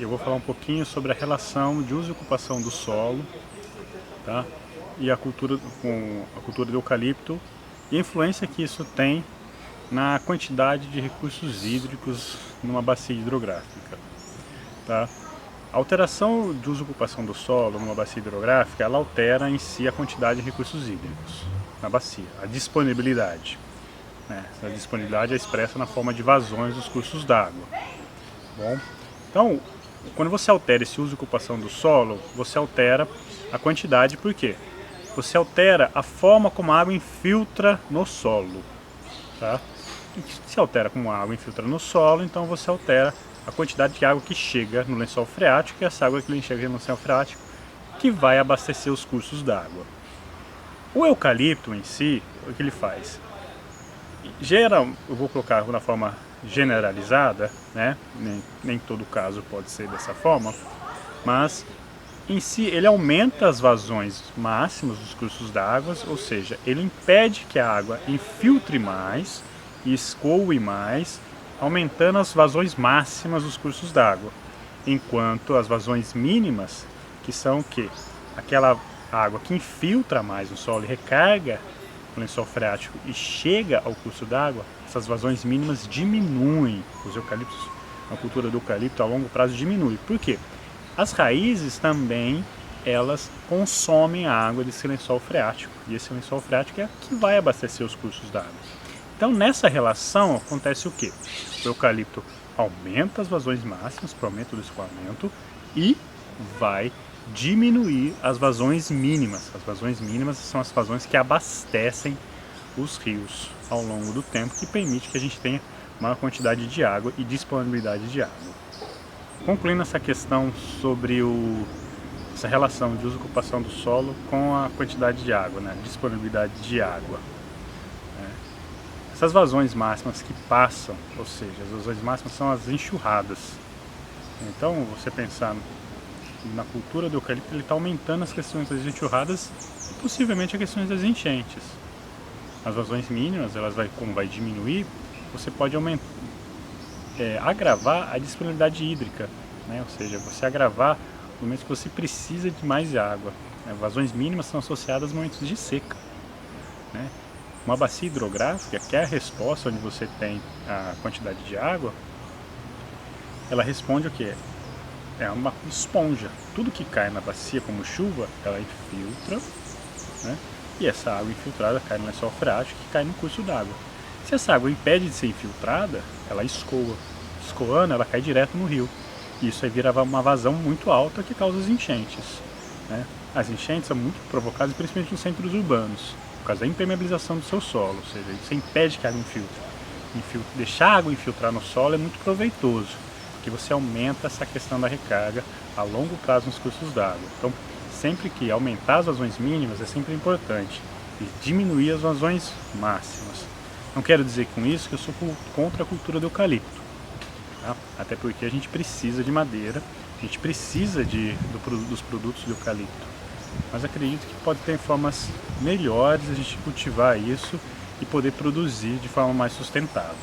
eu vou falar um pouquinho sobre a relação de uso e ocupação do solo, tá? E a cultura com a cultura do eucalipto e a influência que isso tem na quantidade de recursos hídricos numa bacia hidrográfica, tá? A alteração de uso e ocupação do solo numa bacia hidrográfica, ela altera em si a quantidade de recursos hídricos na bacia, a disponibilidade. Essa disponibilidade é expressa na forma de vazões dos cursos d'água. Bom, então, quando você altera esse uso e ocupação do solo, você altera a quantidade, por quê? Você altera a forma como a água infiltra no solo, tá? E se altera como a água infiltra no solo, então você altera a quantidade de água que chega no lençol freático e essa água que chega no lençol freático que vai abastecer os cursos d'água. O eucalipto em si, o que ele faz? Eu vou colocar na forma generalizada, né? Nem todo caso pode ser dessa forma, mas em si ele aumenta as vazões máximas dos cursos d'água, ou seja, ele impede que a água infiltre mais e escoe mais, aumentando as vazões máximas dos cursos d'água, enquanto as vazões mínimas, que são o quê? Aquela água que infiltra mais no solo e recarga o lençol freático e chega ao curso d'água, essas vazões mínimas diminuem. Os eucaliptos, a cultura do eucalipto a longo prazo diminui. Por quê? As raízes também, elas consomem a água desse lençol freático, e esse lençol freático é que vai abastecer os cursos d'água. Então nessa relação acontece o quê? O eucalipto aumenta as vazões máximas para o aumento do escoamento e vai diminuir as vazões mínimas. As vazões mínimas são as vazões que abastecem os rios ao longo do tempo, que permite que a gente tenha maior quantidade de água e disponibilidade de água. Concluindo essa questão sobre essa relação de uso e ocupação do solo com a quantidade de água, né? Disponibilidade de água. Essas vazões máximas que passam, ou seja, as vazões máximas são as enxurradas. Então, você pensar na cultura do eucalipto, ele está aumentando as questões das enxurradas e possivelmente as questões das enchentes. As vazões mínimas, como vai diminuir, você pode agravar a disponibilidade hídrica, né? Ou seja, você agravar no momento que você precisa de mais água. Vazões mínimas são associadas a momentos de seca, né? Uma bacia hidrográfica, que é a resposta onde você tem a quantidade de água, ela responde o quê? É uma esponja. Tudo que cai na bacia como chuva, ela infiltra, né? E essa água infiltrada cai no lençol freático, que cai no curso d'água. Se essa água impede de ser infiltrada, ela escoa. Escoando, ela cai direto no rio. E isso aí vira uma vazão muito alta que causa as enchentes, né? As enchentes são muito provocadas principalmente nos centros urbanos, por causa da impermeabilização do seu solo, ou seja, isso impede que a água infiltre. Deixar a água infiltrar no solo é muito proveitoso, porque você aumenta essa questão da recarga a longo prazo nos cursos d'água. Então, sempre que aumentar as vazões mínimas é sempre importante, e diminuir as vazões máximas. Não quero dizer com isso que eu sou contra a cultura do eucalipto, tá? Até porque a gente precisa de madeira, a gente precisa dos produtos do eucalipto. Mas acredito que pode ter formas melhores de a gente cultivar isso e poder produzir de forma mais sustentável.